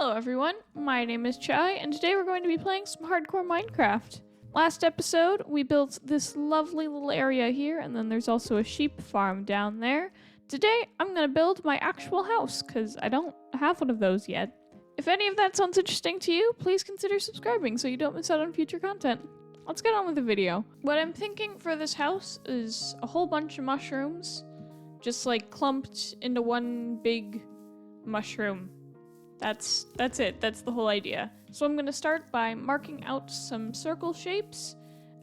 Hello everyone, my name is Chai, and today we're going to be playing some hardcore Minecraft. Last episode, we built this lovely little area here, and then there's also a sheep farm down there. Today, I'm gonna build my actual house, because I don't have one of those yet. If any of that sounds interesting to you, please consider subscribing so you don't miss out on future content. Let's get on with the video. What I'm thinking for this house is a whole bunch of mushrooms, just like clumped into one big mushroom. That's it. That's the whole idea. So I'm gonna start by marking out some circle shapes,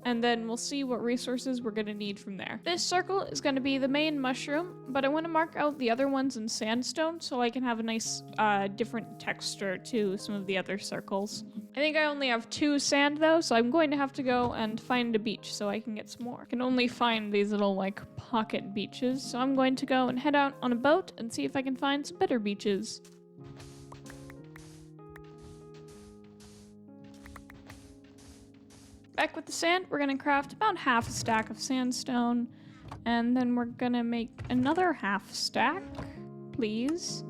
and then we'll see what resources we're gonna need from there. This circle is gonna be the main mushroom, but I wanna mark out the other ones in sandstone so I can have a nice different texture to some of the other circles. I think I only have 2 sand though, so I'm going to have to go and find a beach so I can get some more. I can only find these little like pocket beaches, so I'm going to go and head out on a boat and see if I can find some better beaches. Back with the sand, we're gonna craft about half a stack of sandstone, and then we're gonna make another half stack, please.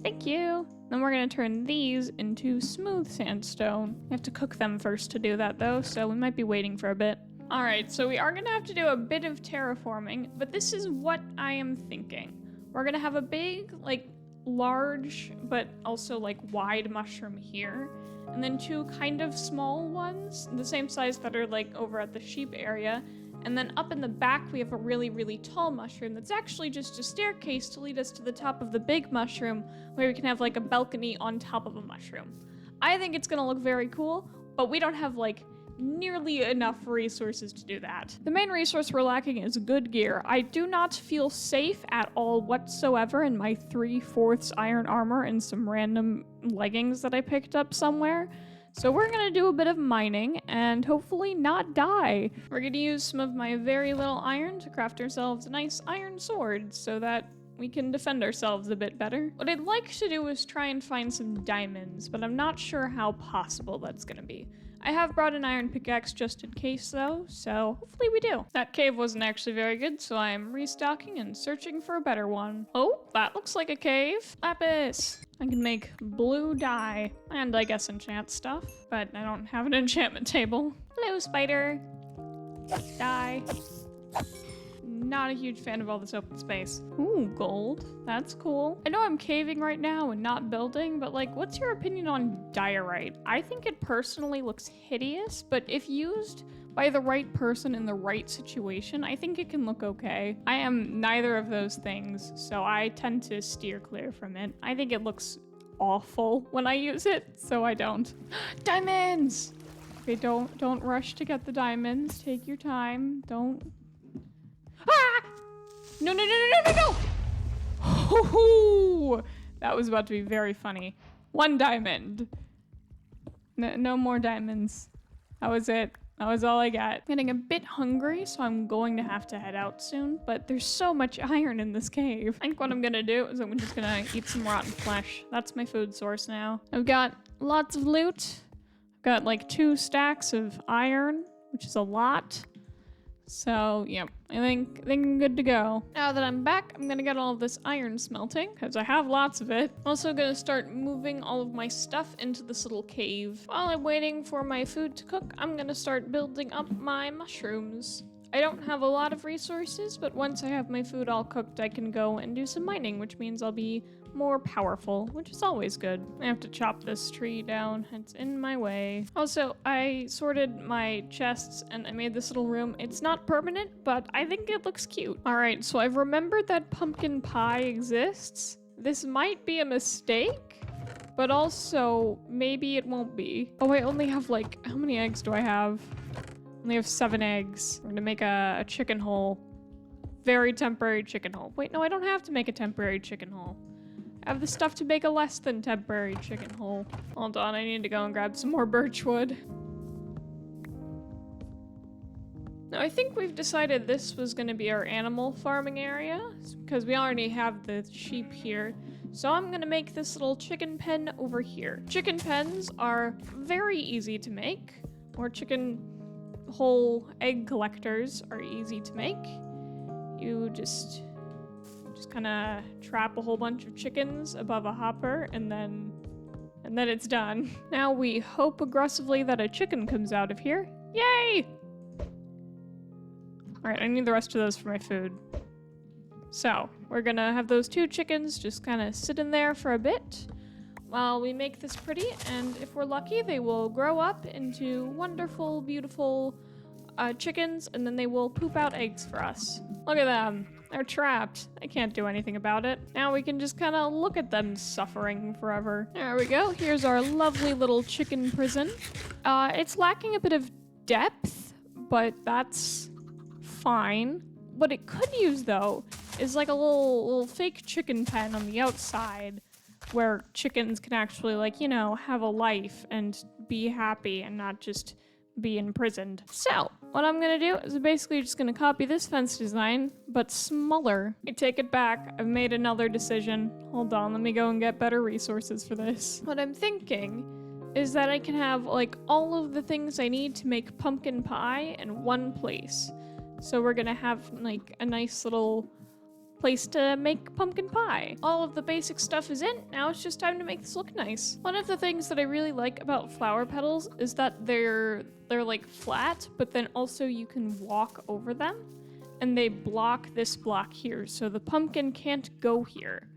Thank you. Then we're gonna turn these into smooth sandstone. We have to cook them first to do that though, so we might be waiting for a bit. All right, so we are gonna have to do a bit of terraforming, but this is what I am thinking. We're gonna have a big, like, large, but also like wide mushroom here, and then 2 kind of small ones, the same size that are like over at the sheep area. And then up in the back, we have a really, really tall mushroom that's actually just a staircase to lead us to the top of the big mushroom, where we can have like a balcony on top of a mushroom. I think it's gonna look very cool, but we don't have like nearly enough resources to do that. The main resource we're lacking is good gear. I do not feel safe at all whatsoever in my 3/4 iron armor and some random leggings that I picked up somewhere. So we're gonna do a bit of mining and hopefully not die. We're gonna use some of my very little iron to craft ourselves a nice iron sword so that we can defend ourselves a bit better. What I'd like to do is try and find some diamonds, but I'm not sure how possible that's gonna be. I have brought an iron pickaxe just in case though, so hopefully we do. That cave wasn't actually very good, so I'm restocking and searching for a better one. Oh, that looks like a cave. Lapis! I can make blue dye, and I guess enchant stuff, but I don't have an enchantment table. Hello, spider. Die. Not a huge fan of all this open space. Ooh, gold. That's cool. I know I'm caving right now and not building, but like, what's your opinion on diorite? I think it personally looks hideous, but if used by the right person in the right situation, I think it can look okay. I am neither of those things, so I tend to steer clear from it. I think it looks awful when I use it, so I don't. Diamonds! Okay, don't rush to get the diamonds. Take your time. Don't. Ah! No, no, no, no, no, no, no! Oh, that was about to be very funny. 1 diamond. No more diamonds. That was it. That was all I got. I'm getting a bit hungry, so I'm going to have to head out soon, but there's so much iron in this cave. I think what I'm gonna do is I'm just gonna eat some rotten flesh. That's my food source now. I've got lots of loot. I've got like 2 stacks of iron, which is a lot. So, yeah, I think I'm good to go. Now that I'm back, I'm gonna get all of this iron smelting, because I have lots of it. I'm also gonna start moving all of my stuff into this little cave. While I'm waiting for my food to cook, I'm gonna start building up my mushrooms. I don't have a lot of resources, but once I have my food all cooked, I can go and do some mining, which means I'll be more powerful, which is always good. I have to chop this tree down. It's in my way. Also, I sorted my chests and I made this little room. It's not permanent, but I think it looks cute. All right, so I've remembered that pumpkin pie exists. This might be a mistake, but also maybe it won't be. Oh, I only have like, how many eggs do I have? I only have 7 eggs. I'm gonna make a chicken hole. Very temporary chicken hole. Wait, no, I don't have to make a temporary chicken hole. I have the stuff to make a less than temporary chicken hole. Hold on, I need to go and grab some more birch wood. Now, I think we've decided this was gonna be our animal farming area, because we already have the sheep here. So I'm gonna make this little chicken pen over here. Chicken pens are very easy to make, or chicken hole egg collectors are easy to make. You just kind of trap a whole bunch of chickens above a hopper and then and then it's done. Now we hope aggressively that a chicken comes out of here. Yay! Alright, I need the rest of those for my food. So, we're gonna have those 2 chickens just kind of sit in there for a bit while we make this pretty, and if we're lucky, they will grow up into wonderful, beautiful chickens, and then they will poop out eggs for us. Look at them. They're trapped. I can't do anything about it. Now we can just kind of look at them suffering forever. There we go. Here's our lovely little chicken prison. It's lacking a bit of depth, but that's fine. What it could use, though, is like a little fake chicken pen on the outside where chickens can actually, like, you know, have a life and be happy and not just be imprisoned. So, what I'm gonna do is basically just gonna copy this fence design, but smaller. I take it back. I've made another decision. Hold on, let me go and get better resources for this. What I'm thinking is that I can have, like, all of the things I need to make pumpkin pie in one place. So we're gonna have, like, a nice little place to make pumpkin pie. All of the basic stuff is in. Now it's just time to make this look nice. One of the things that I really like about flower petals is that they're like flat, but then also you can walk over them, and they block this block here, so the pumpkin can't go here,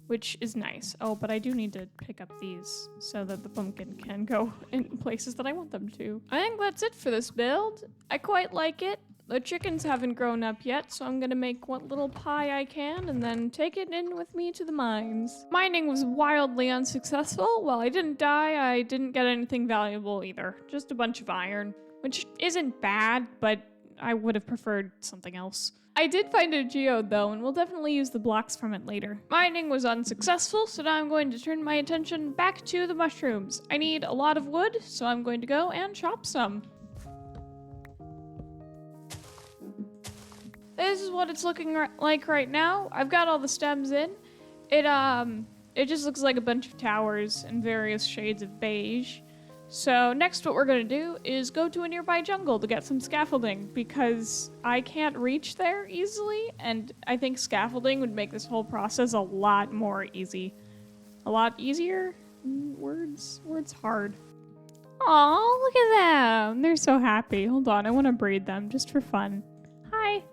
which is nice. Oh, but I do need to pick up these so that the pumpkin can go in places that I want them to. I think that's it for this build. I quite like it. The chickens haven't grown up yet, so I'm gonna make what little pie I can and then take it in with me to the mines. Mining was wildly unsuccessful. While I didn't die, I didn't get anything valuable either. Just a bunch of iron, which isn't bad, but I would have preferred something else. I did find a geode though, and we'll definitely use the blocks from it later. Mining was unsuccessful, so now I'm going to turn my attention back to the mushrooms. I need a lot of wood, so I'm going to go and chop some. This is what it's looking like right now. I've got all the stems in. It just looks like a bunch of towers in various shades of beige. So next what we're gonna do is go to a nearby jungle to get some scaffolding because I can't reach there easily, and I think scaffolding would make this whole process a lot more easy. A lot easier? Words hard. Aw, look at them. They're so happy. Hold on, I wanna breed them just for fun. Hi.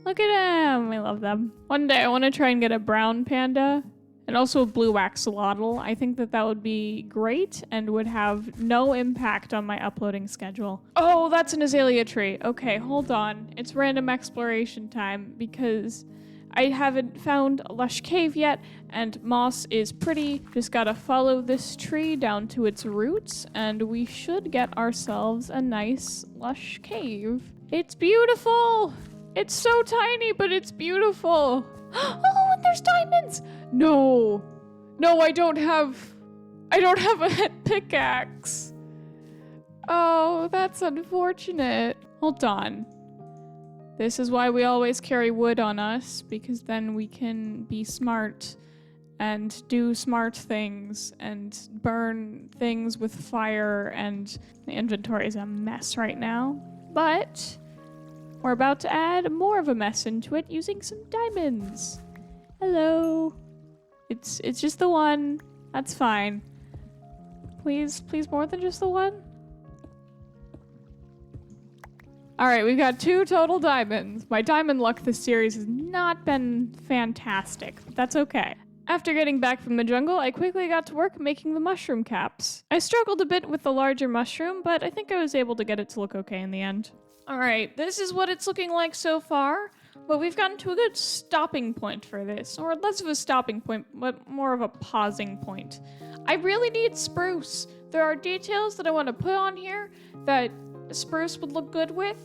Look at them. I love them. One day I want to try and get a brown panda and also a blue axolotl. I think that would be great and would have no impact on my uploading schedule. Oh, that's an azalea tree. Okay, hold on. It's random exploration time because I haven't found a lush cave yet, and moss is pretty. Just gotta follow this tree down to its roots, and we should get ourselves a nice lush cave. It's beautiful! It's so tiny, but it's beautiful. Oh, and there's diamonds! No, I don't have a pickaxe. Oh, that's unfortunate. Hold on. This is why we always carry wood on us, because then we can be smart and do smart things and burn things with fire, and the inventory is a mess right now. But we're about to add more of a mess into it using some diamonds. Hello. It's just the one. That's fine. Please more than just the one? Alright, we've got 2 total diamonds. My diamond luck this series has not been fantastic, but that's okay. After getting back from the jungle, I quickly got to work making the mushroom caps. I struggled a bit with the larger mushroom, but I think I was able to get it to look okay in the end. Alright, this is what it's looking like so far, but we've gotten to a good stopping point for this, or less of a stopping point, but more of a pausing point. I really need spruce. There are details that I want to put on here that spruce would look good with,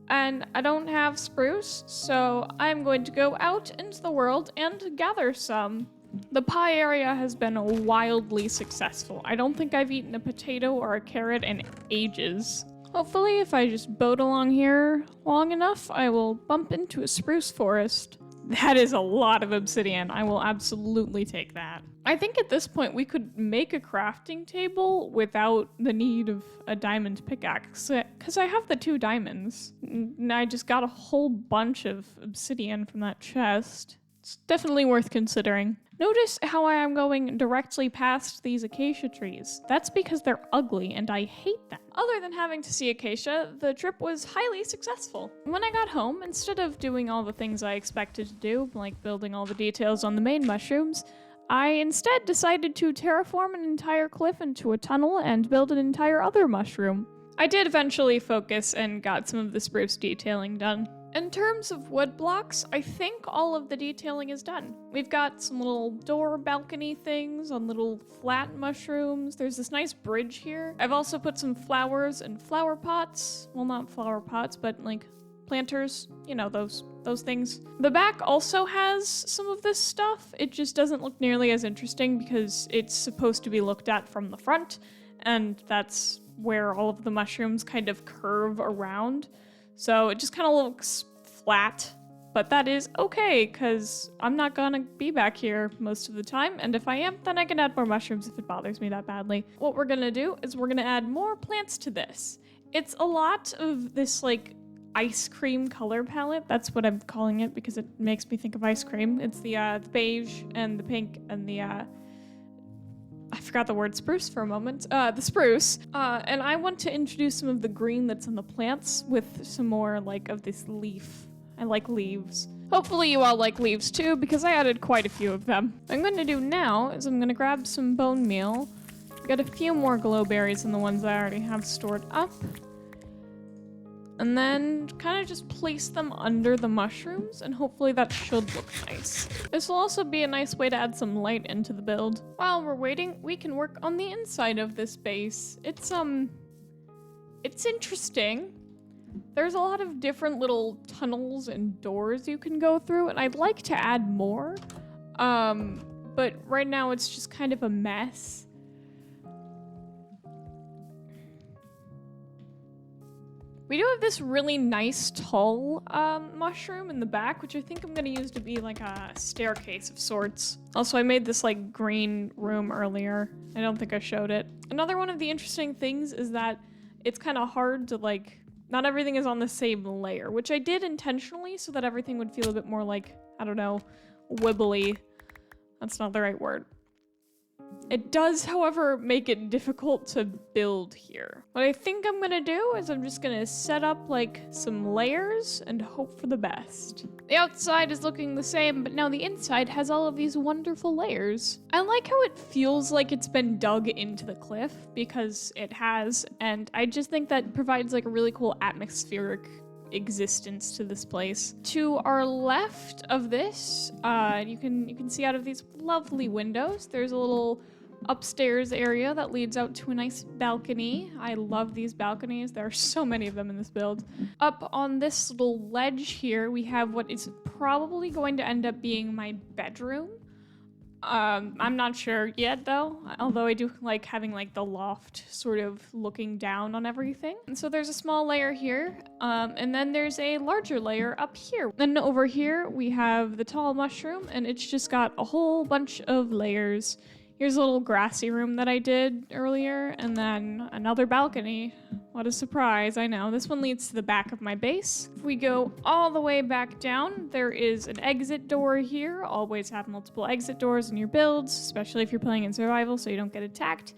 and I don't have spruce, so I'm going to go out into the world and gather some. The pie area has been wildly successful. I don't think I've eaten a potato or a carrot in ages. Hopefully, if I just boat along here long enough, I will bump into a spruce forest. That is a lot of obsidian. I will absolutely take that. I think at this point we could make a crafting table without the need of a diamond pickaxe, because I have the 2 diamonds. And I just got a whole bunch of obsidian from that chest. It's definitely worth considering. Notice how I am going directly past these acacia trees. That's because they're ugly and I hate them. Other than having to see acacia, the trip was highly successful. When I got home, instead of doing all the things I expected to do, like building all the details on the main mushrooms, I instead decided to terraform an entire cliff into a tunnel and build an entire other mushroom. I did eventually focus and got some of the spruce detailing done. In terms of wood blocks, I think all of the detailing is done. We've got some little door balcony things on little flat mushrooms. There's this nice bridge here. I've also put some flowers and flower pots. Well, not flower pots, but like planters, you know, those things. The back also has some of this stuff. It just doesn't look nearly as interesting because it's supposed to be looked at from the front, and that's where all of the mushrooms kind of curve around. So it just kind of looks flat, but that is okay because I'm not gonna be back here most of the time, and if I am, then I can add more mushrooms if it bothers me that badly. What we're gonna do is we're gonna add more plants to this. It's a lot of this like ice cream color palette. That's what I'm calling it because it makes me think of ice cream. It's the beige and the pink and the I forgot the word spruce for a moment. The spruce. And I want to introduce some of the green that's in the plants with some more like of this leaf. I like leaves. Hopefully you all like leaves too because I added quite a few of them. What I'm going to do now is I'm going to grab some bone meal, get a few more glow berries than the ones I already have stored up, and then kind of just place them under the mushrooms, and hopefully that should look nice. This will also be a nice way to add some light into the build. While we're waiting, we can work on the inside of this base. It's interesting. There's a lot of different little tunnels and doors you can go through, and I'd like to add more. But right now it's just kind of a mess. We do have this really nice tall mushroom in the back, which I think I'm gonna use to be like a staircase of sorts. Also, I made this like green room earlier. I don't think I showed it. Another one of the interesting things is that it's kind of hard to like, not everything is on the same layer, which I did intentionally so that everything would feel a bit more like, I don't know, wibbly. That's not the right word. It does, however, make it difficult to build here. What I think I'm gonna do is I'm just gonna set up like some layers and hope for the best. The outside is looking the same, but now the inside has all of these wonderful layers. I like how it feels like it's been dug into the cliff because it has, and I just think that provides like a really cool atmospheric existence to this place. To our left of this, you can see out of these lovely windows, there's a little upstairs area that leads out to a nice balcony. I love these balconies. There are so many of them in this build. Up on this little ledge here, we have what is probably going to end up being my bedroom. I'm not sure yet though, although I do like having like the loft sort of looking down on everything. And so there's a small layer here, and then there's a larger layer up here. Then over here we have the tall mushroom, and it's just got a whole bunch of layers. Here's a little grassy room that I did earlier, and then another balcony. What a surprise, I know. This one leads to the back of my base. If we go all the way back down, there is an exit door here. Always have multiple exit doors in your builds, especially if you're playing in survival so you don't get attacked.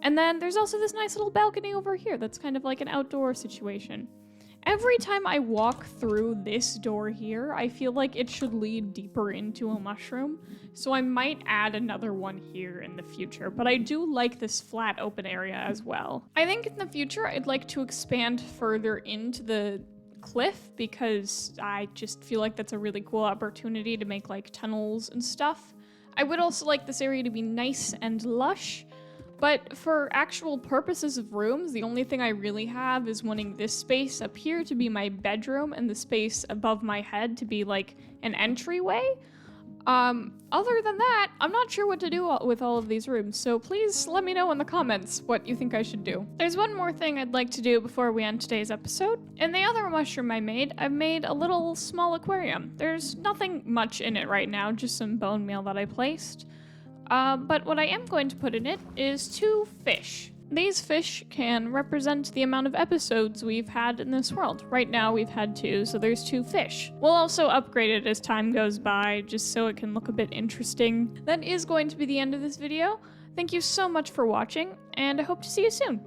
And then there's also this nice little balcony over here that's kind of like an outdoor situation. Every time I walk through this door here, I feel like it should lead deeper into a mushroom, so I might add another one here in the future, but I do like this flat open area as well. I think in the future, I'd like to expand further into the cliff because I just feel like that's a really cool opportunity to make like tunnels and stuff. I would also like this area to be nice and lush, but for actual purposes of rooms, the only thing I really have is wanting this space up here to be my bedroom and the space above my head to be like an entryway. Other than that, I'm not sure what to do with all of these rooms, so please let me know in the comments what you think I should do. There's one more thing I'd like to do before we end today's episode. In the other mushroom I've made a little small aquarium. There's nothing much in it right now, just some bone meal that I placed. But what I am going to put in it is 2 fish. These fish can represent the amount of episodes we've had in this world. Right now we've had 2, so there's 2 fish. We'll also upgrade it as time goes by, just so it can look a bit interesting. That is going to be the end of this video. Thank you so much for watching, and I hope to see you soon.